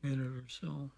minute or so.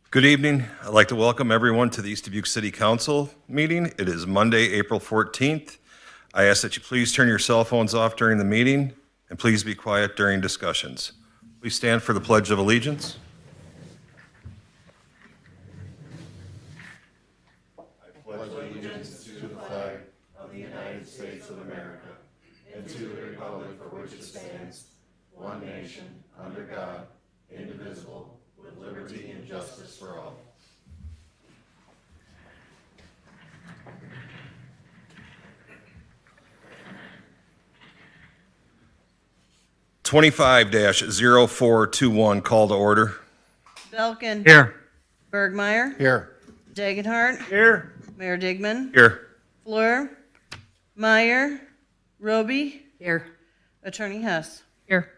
Good evening. I'd like to welcome everyone to the East Dubuque City Council meeting. It is Monday, April 14th. I ask that you please turn your cell phones off during the meeting and please be quiet during discussions. Please stand for the Pledge of Allegiance. (25-0421) call to order. Belkin. Here. Bergmeyer. Here. Dagenhart. Here. Mayor Digman. Here. Fleur. Meyer. Roby. Here. Attorney Hess. Here.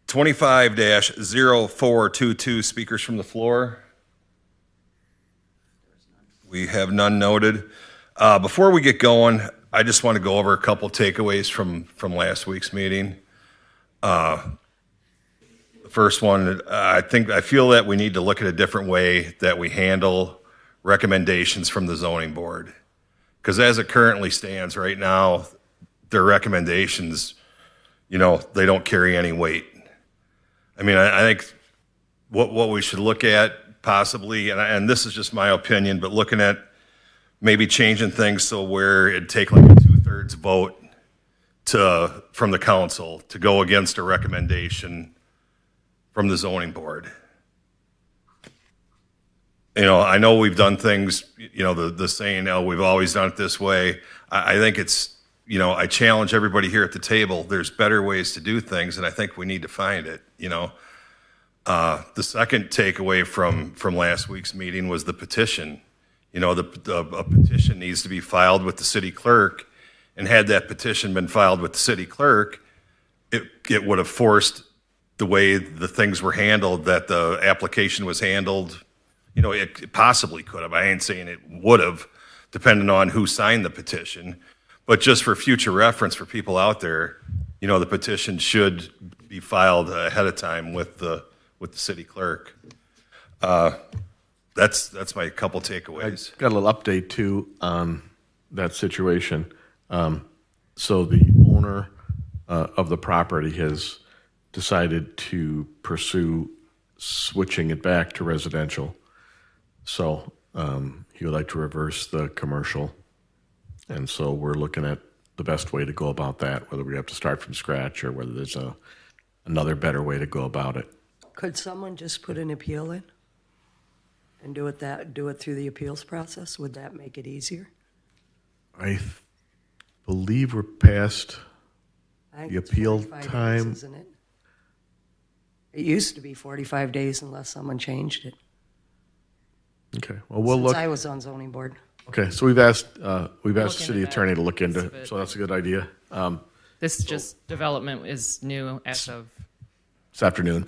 (25-0422) speakers from the floor. We have none noted. Before we get going, I just want to go over a couple takeaways from last week's meeting. The first one, I feel that we need to look at a different way that we handle recommendations from the zoning board. Because as it currently stands right now, their recommendations, they don't carry any weight. I mean, I think what we should look at possibly, and this is just my opinion, but looking at maybe changing things so where it'd take like a 2/3 vote from the council to go against a recommendation from the zoning board. I know we've done things, the saying, we've always done it this way. I think it's, I challenge everybody here at the table. There's better ways to do things, and I think we need to find it, The second takeaway from last week's meeting was the petition. A petition needs to be filed with the city clerk, and had that petition been filed with the city clerk, it would have forced the way the things were handled, that the application was handled. It possibly could have. I ain't saying it would have, depending on who signed the petition. But just for future reference for people out there, the petition should be filed ahead of time with the city clerk. That's my couple takeaways. I got a little update too on that situation. So the owner of the property has decided to pursue switching it back to residential. So he would like to reverse the commercial. And so we're looking at the best way to go about that, whether we have to start from scratch or whether there's another better way to go about it. Could someone just put an appeal in and do it through the appeals process? Would that make it easier? I believe we're past I think the it's appeal 45 time. days, isn't it? It used to be 45 days unless someone changed it. Okay, well, we'll Since look. I was on zoning board. Okay, so we've asked the into city that attorney to look piece into of it, it. so that's a good idea. This just development is new as of, This afternoon.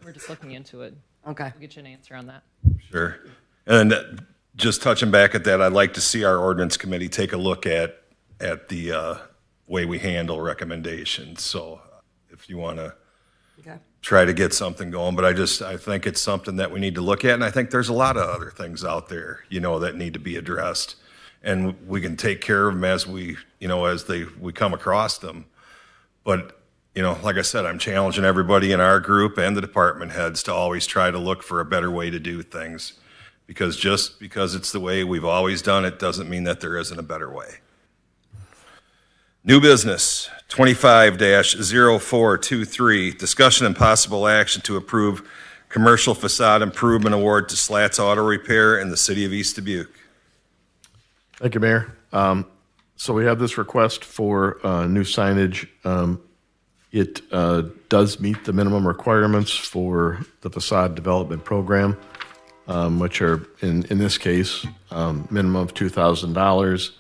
we're just looking into it. Okay. We'll get you an answer on that. Sure. And just touching back at that, I'd like to see our ordinance committee take a look at the way we handle recommendations. So if you want to Okay. try to get something going, but I think it's something that we need to look at. And I think there's a lot of other things out there, that need to be addressed, and we can take care of them as we come across them. But, like I said, I'm challenging everybody in our group and the department heads to always try to look for a better way to do things. because just because it's the way we've always done it doesn't mean that there isn't a better way. New business, 25-0423, discussion and possible action to approve commercial facade improvement award to Slats Auto Repair in the city of East Dubuque. Thank you, Mayor. So we have this request for new signage. It does meet the minimum requirements for the facade development program, which are, in this case, minimum of $2,000.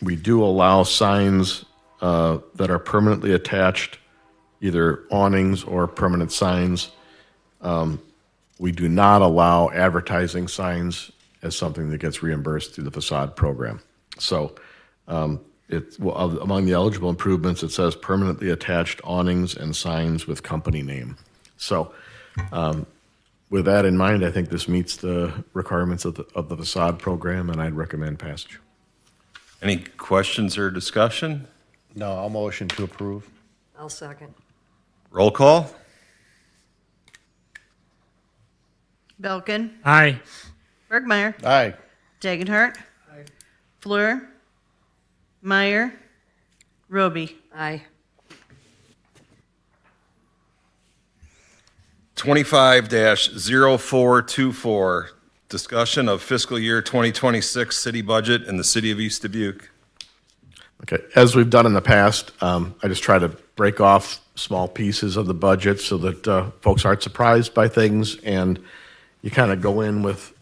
We do allow signs that are permanently attached, either awnings or permanent signs. We do not allow advertising signs as something that gets reimbursed through the facade program. So among the eligible improvements, it says permanently attached awnings and signs with company name. So with that in mind, I think this meets the requirements of the facade program, and I'd recommend passage. Any questions or discussion? No, I'll motion to approve. I'll second. Roll call? Belkin, Aye. Bergmeyer, Aye. Dagenhart, Fleur, Meyer, Roby. Aye. 25-0424, discussion of fiscal year 2026 city budget in the city of East Dubuque. Okay, as we've done in the past, I just try to break off small pieces of the budget so that folks aren't surprised by things, and you kind of go in with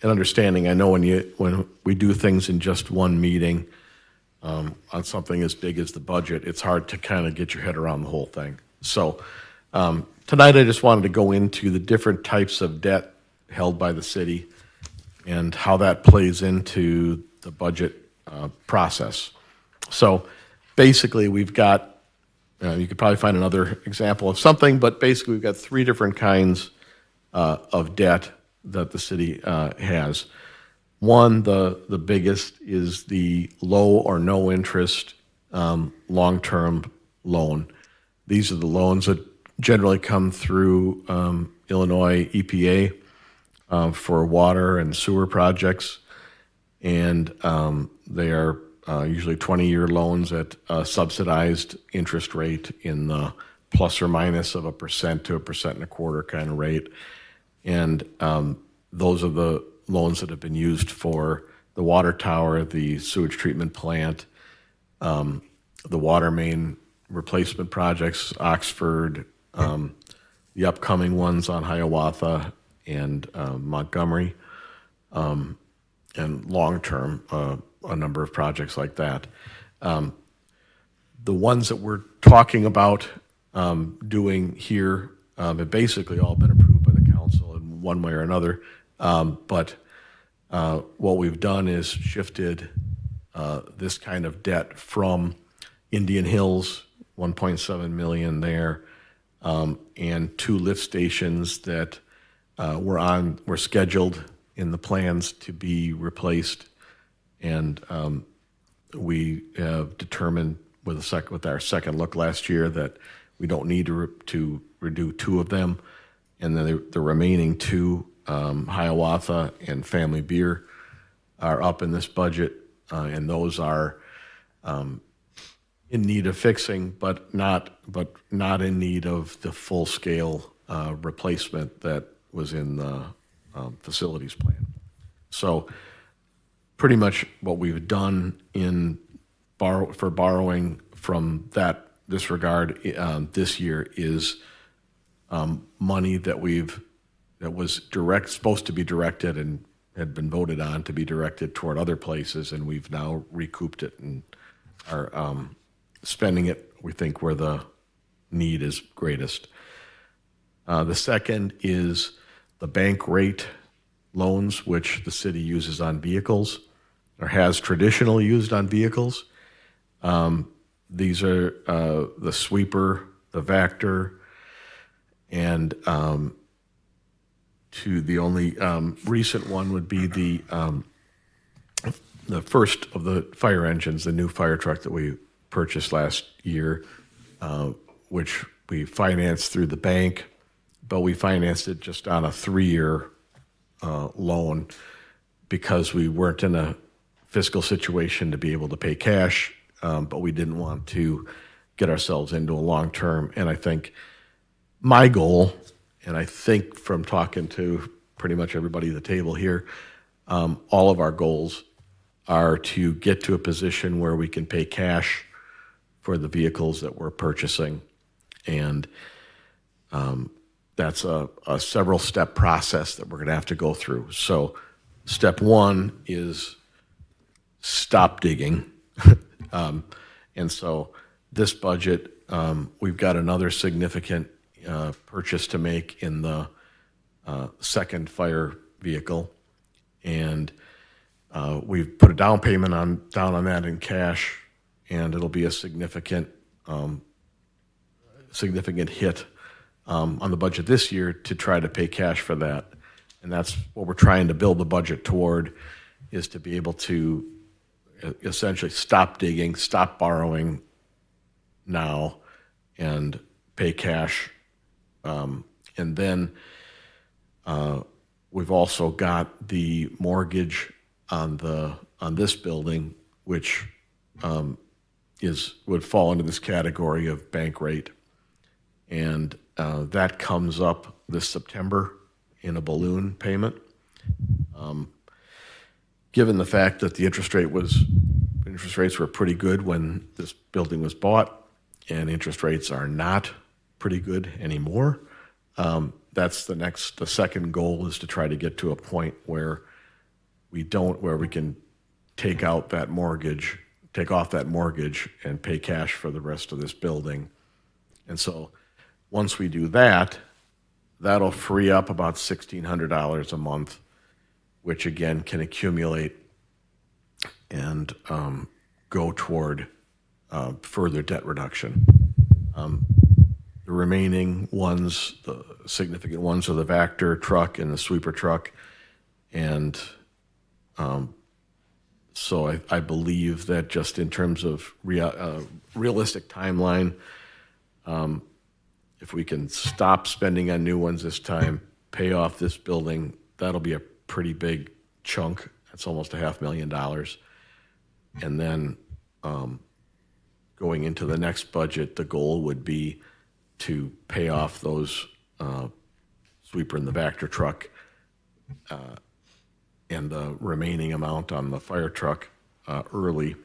an understanding. I know when we do things in just one meeting on something as big as the budget, it's hard to kind of get your head around the whole thing. So tonight I just wanted to go into the different types of debt held by the city and how that plays into the budget process. So basically we've got, you could probably find another example of something, but basically we've got three different kinds of debt that the city has. One, the biggest is the low or no interest long-term loan. These are the loans that generally come through Illinois EPA for water and sewer projects, and they are usually 20-year loans at a subsidized interest rate in the plus or minus of 1% to 1.25% kind of rate. And those are the loans that have been used for the water tower, the sewage treatment plant, the water main replacement projects, Oxford, the upcoming ones on Hiawatha and Montgomery, and long-term, a number of projects like that. The ones that we're talking about doing here have basically all been approved by the council in one way or another. But what we've done is shifted this kind of debt from Indian Hills, 1.7 million there, and 2 lift stations that were scheduled in the plans to be replaced, and we have determined with our second look last year that we don't need to redo 2 of them, and then the remaining 2, Hiawatha and Family Beer, are up in this budget, and those are in need of fixing, but not in need of the full scale replacement that was in the facilities plan. So pretty much what we've done for borrowing from this regard this year is money that was supposed to be directed and had been voted on to be directed toward other places, and we've now recouped it and are spending it, we think, where the need is greatest. The second is the bank rate loans, which the city uses on vehicles or has traditionally used on vehicles. These are the sweeper, the Vactor, and the only recent one would be the first of the fire engines, the new fire truck that we purchased last year, which we financed through the bank, but we financed it just on a 3-year loan because we weren't in a fiscal situation to be able to pay cash, but we didn't want to get ourselves into a long term. And I think my goal, and I think from talking to pretty much everybody at the table here, all of our goals are to get to a position where we can pay cash for the vehicles that we're purchasing. And that's a several step process that we're going to have to go through. So step one is stop digging. And so this budget, we've got another significant purchase to make in the second fire vehicle. And we've put a down payment down on that in cash, and it'll be a significant hit on the budget this year to try to pay cash for that. And that's what we're trying to build the budget toward, is to be able to essentially stop digging, stop borrowing now, and pay cash. And then we've also got the mortgage on this building, which would fall into this category of bank rate. And that comes up this September in a balloon payment. Given the fact that the interest rates were pretty good when this building was bought, and interest rates are not pretty good anymore, that's the second goal, is to try to get to a point where we can take off that mortgage and pay cash for the rest of this building. And so once we do that, that'll free up about $1,600 a month, which again can accumulate and go toward further debt reduction. The remaining ones, the significant ones, are the Vector truck and the sweeper truck. And so I believe that just in terms of realistic timeline, if we can stop spending on new ones this time, pay off this building, that'll be a pretty big chunk. That's almost $500,000. And then going into the next budget, the goal would be to pay off those sweeper and the Vector truck, and the remaining amount on the fire truck early.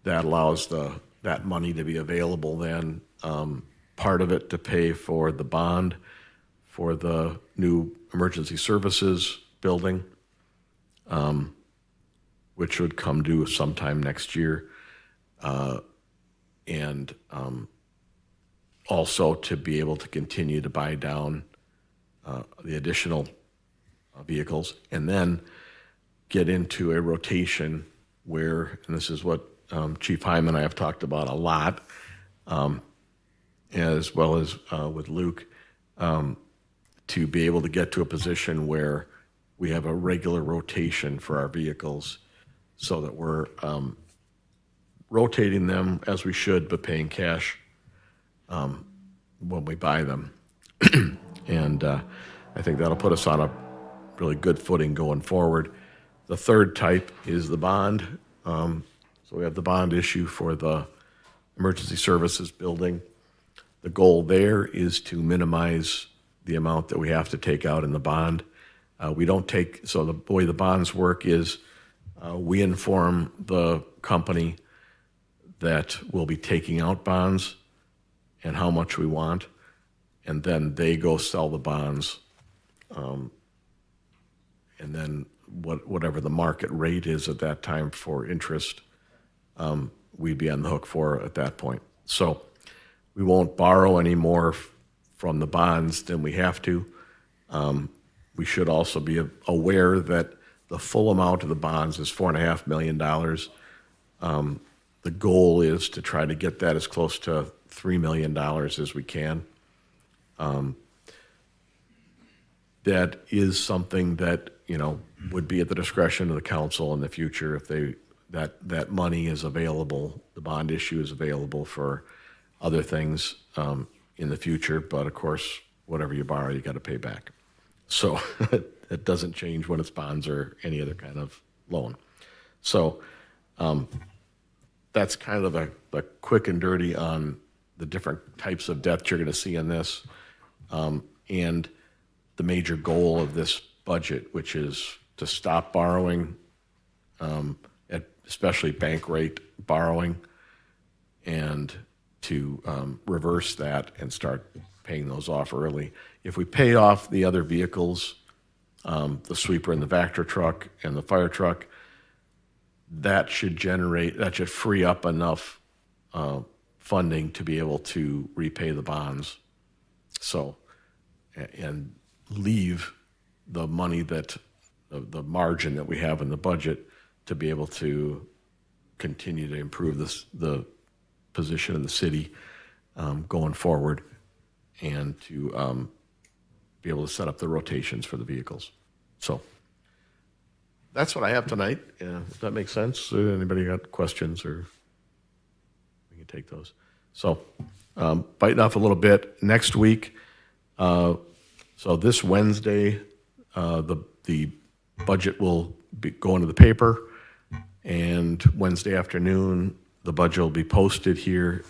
That allows that money to be available then, part of it to pay for the bond for the new emergency services building, which would come due sometime next year, and also to be able to continue to buy down the additional vehicles, and then get into a rotation where, and this is what Chief Hyman and I have talked about a lot, as well as with Luke, to be able to get to a position where we have a regular rotation for our vehicles, so that we're rotating them as we should, but paying cash when we buy them. And I think that'll put us on a really good footing going forward. The third type is the bond. So we have the bond issue for the emergency services building. The goal there is to minimize the amount that we have to take out in the bond. We don't take, so the way the bonds work is we inform the company that we'll be taking out bonds and how much we want, and then they go sell the bonds, and then whatever the market rate is at that time for interest, we'd be on the hook for at that point. So we won't borrow any more from the bonds than we have to. We should also be aware that the full amount of the bonds is $4.5 million. The goal is to try to get that as close to $3 million as we can. That is something that, would be at the discretion of the council in the future if that money is available. The bond issue is available for other things in the future, but of course, whatever you borrow, you got to pay back. So that doesn't change when it's bonds or any other kind of loan. So that's kind of a quick and dirty on the different types of debt you're going to see in this, and the major goal of this budget, which is to stop borrowing, especially bank rate borrowing, and to reverse that and start paying those off early. If we pay off the other vehicles, the sweeper and the Vector truck and the fire truck, that should free up enough funding to be able to repay the bonds. So, and leave the money that, the margin that we have in the budget to be able to continue to improve the position of the city going forward, and to be able to set up the rotations for the vehicles. So that's what I have tonight. If that makes sense. Anybody got questions, or we can take those. So biting off a little bit. Next week, so this Wednesday, the budget will be going to the paper, and Wednesday afternoon, the budget will be posted here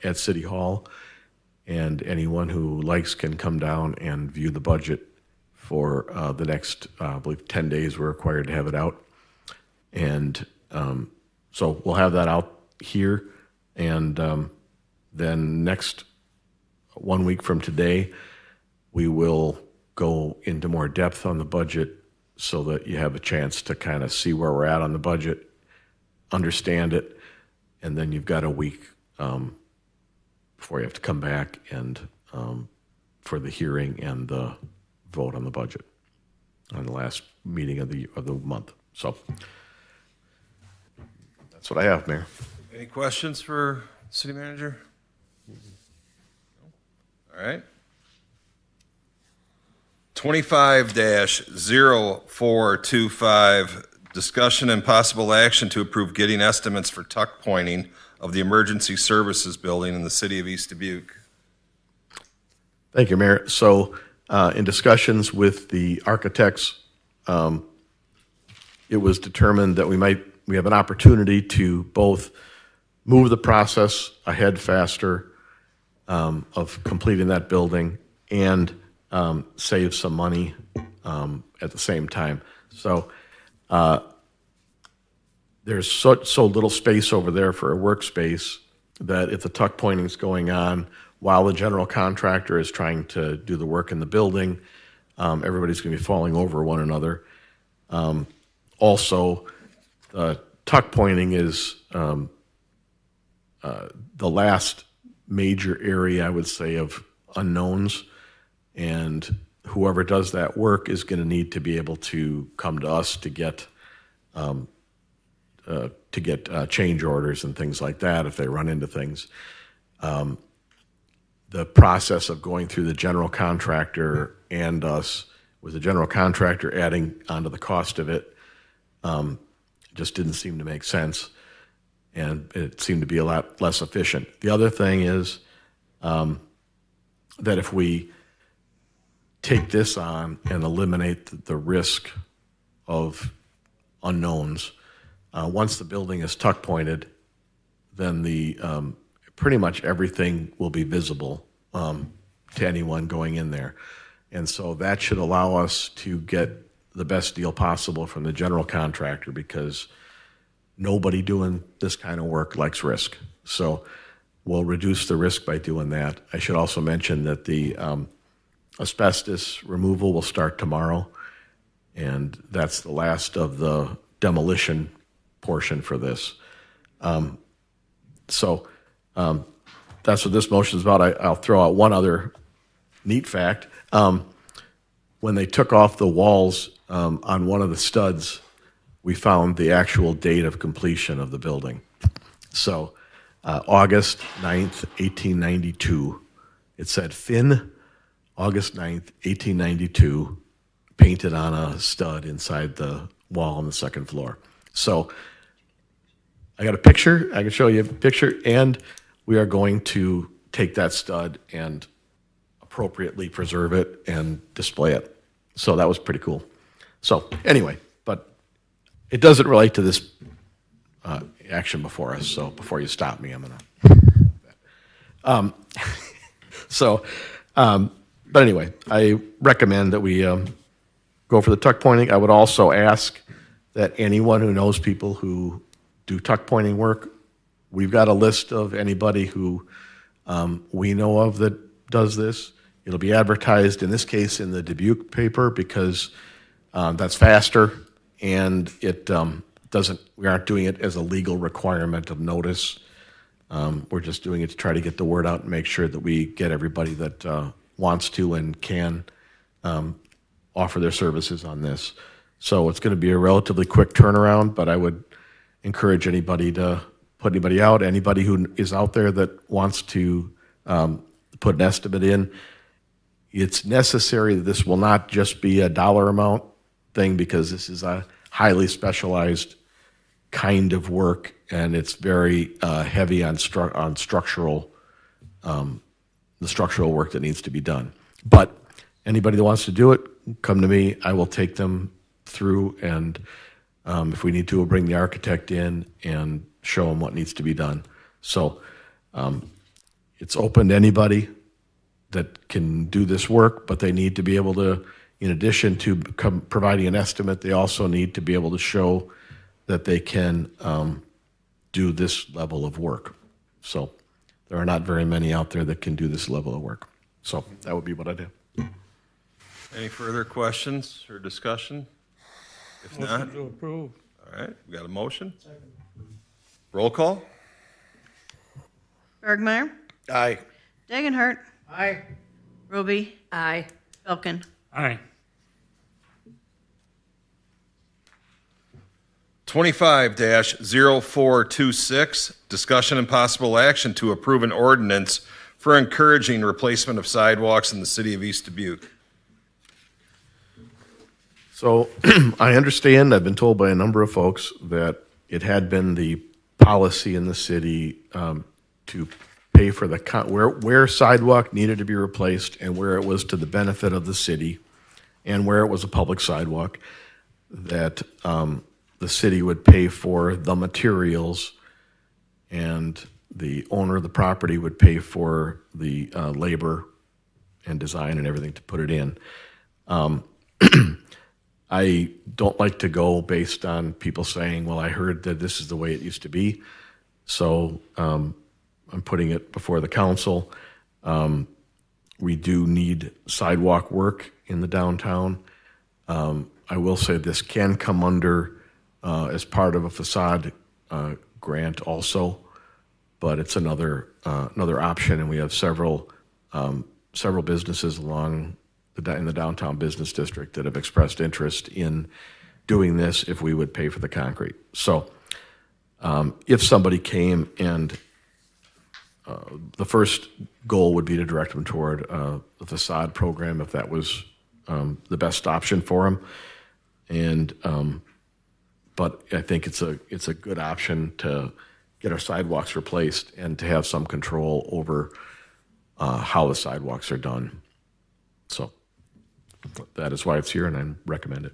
at City Hall, and anyone who likes can come down and view the budget for the next, I believe, 10 days. We're required to have it out. And so we'll have that out here, and then next 1 week from today, we will go into more depth on the budget so that you have a chance to kind of see where we're at on the budget, understand it, and then you've got a week before you have to come back and for the hearing and the vote on the budget on the last meeting of the month. So that's what I have, Mayor. Any questions for city manager? All right. 25-0425, discussion and possible action to approve getting estimates for tuck pointing of the emergency services building in the city of East Dubuque. Thank you, Mayor. So in discussions with the architects, it was determined that we have an opportunity to both move the process ahead faster of completing that building and save some money at the same time. So there's so little space over there for a workspace that if the tuck pointing is going on while the general contractor is trying to do the work in the building, everybody's going to be falling over one another. Also, tuck pointing is the last major area, I would say, of unknowns, and whoever does that work is going to need to be able to come to us to get change orders and things like that if they run into things. The process of going through the general contractor and us, with the general contractor adding onto the cost of it, just didn't seem to make sense, and it seemed to be a lot less efficient. The other thing is that if we take this on and eliminate the risk of unknowns, once the building is tuck pointed, then the pretty much everything will be visible to anyone going in there. And so that should allow us to get the best deal possible from the general contractor, because nobody doing this kind of work likes risk. So we'll reduce the risk by doing that. I should also mention that the asbestos removal will start tomorrow, and that's the last of the demolition portion for this. So that's what this motion is about. I'll throw out one other neat fact. When they took off the walls on one of the studs, we found the actual date of completion of the building. So August 9th, 1892. It said Finn, August 9th, 1892, painted on a stud inside the wall on the second floor. So I got a picture. I can show you a picture, and we are going to take that stud and appropriately preserve it and display it. So that was pretty cool. So anyway, but it doesn't relate to this action before us. So before you stop me, I'm gonna. But anyway, I recommend that we go for the tuck pointing. I would also ask that anyone who knows people who do tuck pointing work, we've got a list of anybody who we know of that does this. It'll be advertised, in this case, in the Dubuque paper because that's faster, and it doesn't. We aren't doing it as a legal requirement of notice. We're just doing it to try to get the word out and make sure that we get everybody that wants to and can offer their services on this. So it's going to be a relatively quick turnaround, but I would encourage anybody to put anybody out. Anybody who is out there that wants to put an estimate in. It's necessary that this will not just be a dollar amount thing because this is a highly specialized kind of work, and it's very heavy on structural, the structural work that needs to be done. But anybody that wants to do it, come to me. I will take them through, and if we need to, we'll bring the architect in and show them what needs to be done. So it's open to anybody that can do this work, but they need to be able to, in addition to providing an estimate, they also need to be able to show that they can do this level of work. So there are not very many out there that can do this level of work. So that would be what I do. Any further questions or discussion? If not, Motion to approve. all right, we got a motion? Roll call? Bergmeyer, Aye. Dagenhart, Aye. Roby, Aye. Belkin. Aye. 25-0426, discussion and possible action to approve an ordinance for encouraging replacement of sidewalks in the city of East Dubuque. So I understand, I've been told by a number of folks that it had been the policy in the city to pay for the, where sidewalk needed to be replaced and where it was to the benefit of the city and where it was a public sidewalk, that the city would pay for the materials and the owner of the property would pay for the labor and design and everything to put it in. I don't like to go based on people saying, well, I heard that this is the way it used to be. So I'm putting it before the council. We do need sidewalk work in the downtown. I will say this can come under as part of a facade grant also, but it's another option, and we have several businesses along in the downtown business district that have expressed interest in doing this if we would pay for the concrete. So if somebody came and the first goal would be to direct them toward the facade program if that was the best option for them. And but I think it's a good option to get our sidewalks replaced and to have some control over how the sidewalks are done. So that is why it's here, and I recommend it.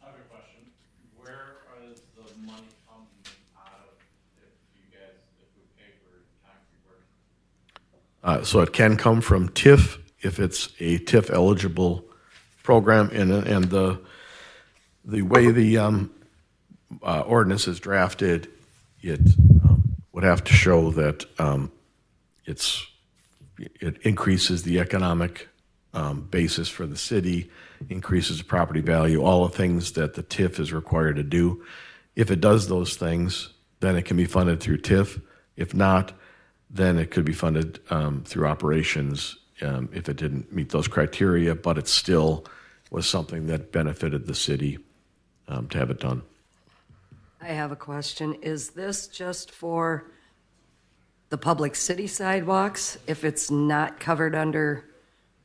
I have a question. Where is the money coming out of if we pay for concrete work? So it can come from TIF if it's a TIF eligible program, and the way the ordinance is drafted, it would have to show that it increases the economic basis for the city, increases the property value, all the things that the TIF is required to do. If it does those things, then it can be funded through TIF. If not, then it could be funded through operations if it didn't meet those criteria, but it still was something that benefited the city to have it done. I have a question. Is this just for the public city sidewalks? If it's not covered under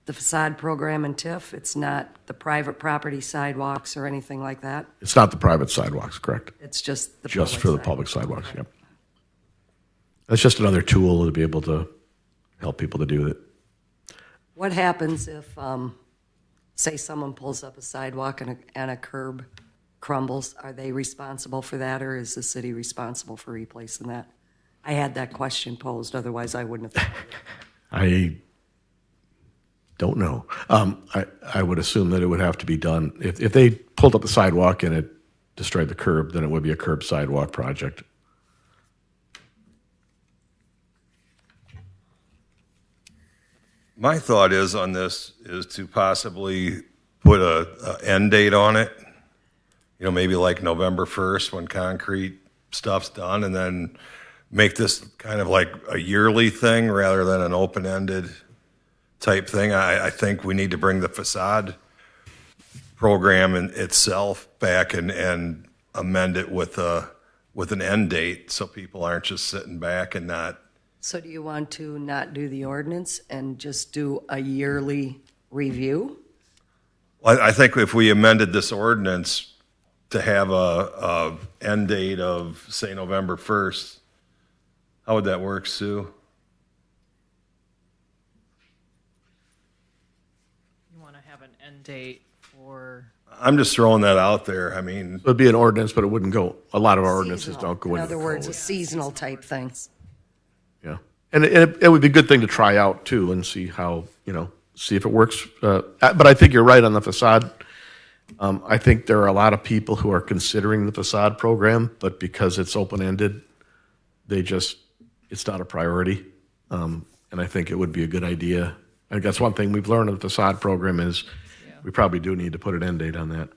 the facade program and TIF, it's not the private property sidewalks or anything like that? It's not the private sidewalks, correct? It's just the Just public for the sidewalk. public sidewalks, yep. That's just another tool to be able to help people to do it. What happens if say someone pulls up a sidewalk and a curb crumbles, are they responsible for that, or is the city responsible for replacing that? I had that question posed, otherwise I wouldn't have. I don't know. I would assume that it would have to be done. If they pulled up the sidewalk and it destroyed the curb, then it would be a curb sidewalk project. My thought is on this is to possibly put a end date on it. You know, maybe like November 1st when concrete stuff's done, and then make this kind of like a yearly thing rather than an open-ended type thing. I think we need to bring the facade program in itself back and amend it with an end date so people aren't just sitting back and not. So do you want to not do the ordinance and just do a yearly review? I think if we amended this ordinance to have a end date of, say, November 1st, how would that work, Sue? You want to have an end date for, I'm just throwing that out there. I mean, It would be an ordinance, but it wouldn't go, a lot of our ordinances Seasonal. don't go In into other words, a code. seasonal type thing. Yeah. And it would be a good thing to try out too and see how, see if it works. But I think you're right on the facade. I think there are a lot of people who are considering the facade program, but because it's open-ended, it's not a priority. And I think it would be a good idea. I think that's one thing we've learned in the facade program is we probably do need to put an end date on that.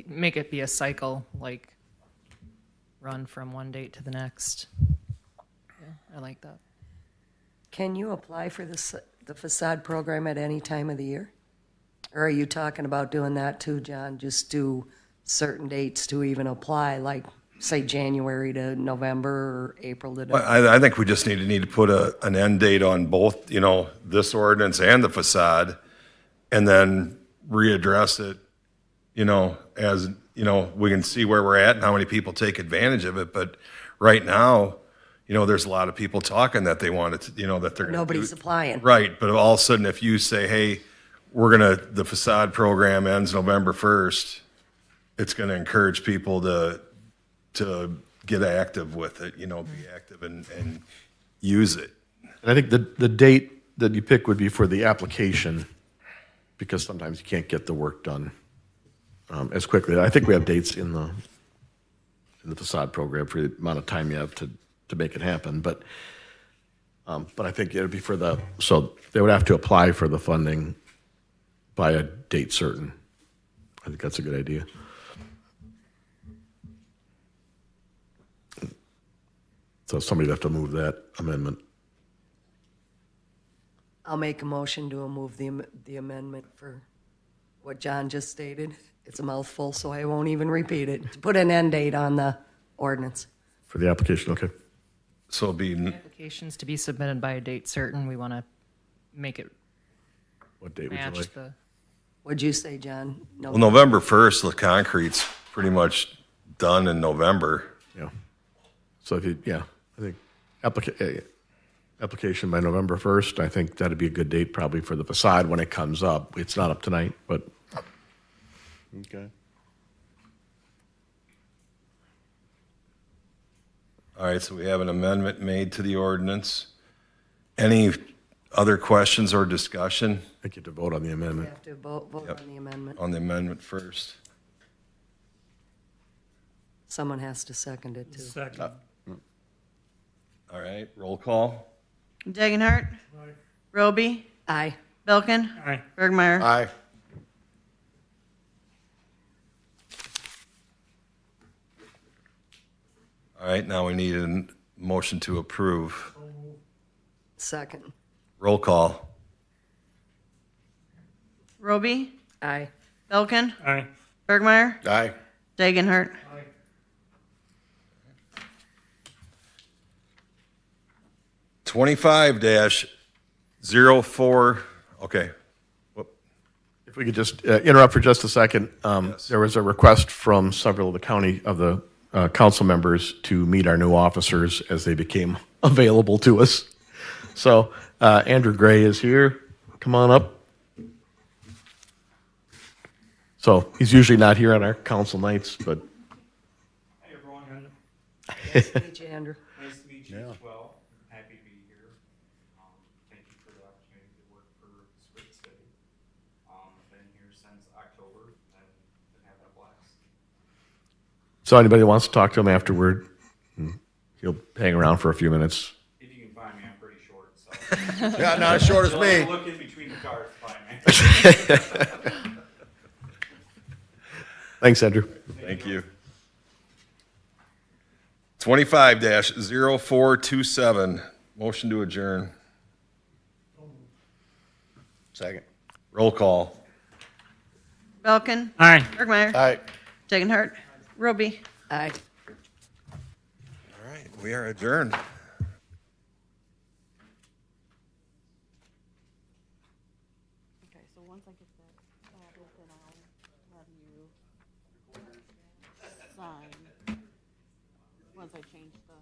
make it be a cycle, like run from one date to the next. Yeah, I like that. Can you apply for the facade program at any time of the year? Or are you talking about doing that too, John? Just do certain dates to even apply, like, say, January to November or April to November? I think we just need to put an end date on both, this ordinance and the facade, and then readdress it, as, we can see where we're at and how many people take advantage of it. But right now, there's a lot of people talking that they want it to, that they're gonna Nobody's do- applying. Right, but all of a sudden, if you say, hey, the facade program ends November 1st, it's gonna encourage people to get active with it, be active and use it. And I think the date that you pick would be for the application, because sometimes you can't get the work done as quickly. I think we have dates in the facade program for the amount of time you have to make it happen. But I think it would be so they would have to apply for the funding by a date certain. I think that's a good idea. So somebody would have to move that amendment. I'll make a motion to move the amendment for what John just stated. It's a mouthful, so I won't even repeat it. To put an end date on the ordinance. For the application, okay. So it'll be, Applications to be submitted by a date certain. We want to make it What date would you match like? the. What'd you say, John? No. well, November 1st, the concrete's pretty much done in November. Yeah. So I think application by November 1st, I think that'd be a good date probably for the facade when it comes up. It's not up tonight, but. Okay. All right, so we have an amendment made to the ordinance. Any other questions or discussion I get to vote on the We amendment. have to vote Yep. on the amendment. on the amendment first? Someone has to second it, too. Second. All right, roll call. Dagenhart. Roby. Aye. Belkin. Aye. Bergmeyer. Aye. All right, now we need a motion to approve. Second. Roll call. Roby. Aye. Belkin. Aye. Bergmeyer. Aye. Dagenhart. Aye. 25-04, okay. If we could just interrupt for just a second. There was a request from several of the council members to meet our new officers as they became available to us. So Andrew Gray is here. Come on up. So he's usually not here on our council nights, but Hey, everyone. Nice to meet you, Andrew. Nice to meet you Yeah. as well. I'm happy to be here. Thank you for the opportunity to work for Squid City. I've been here since October and been having a blast. so anybody wants to talk to him afterward, he'll hang around for a few minutes. If you can find me, I'm pretty short, so. Yeah, not as short as You'll have me. to look in between the cars to find me. Thanks, Andrew. Thank you. 25-0427, motion to adjourn. Second. Roll call. Belkin. Aye. Burgmeyer. Aye. Degenhardt. Roby. Aye. All right, we are adjourned. Okay, so once I get that added, then I'll have you sign, once I change the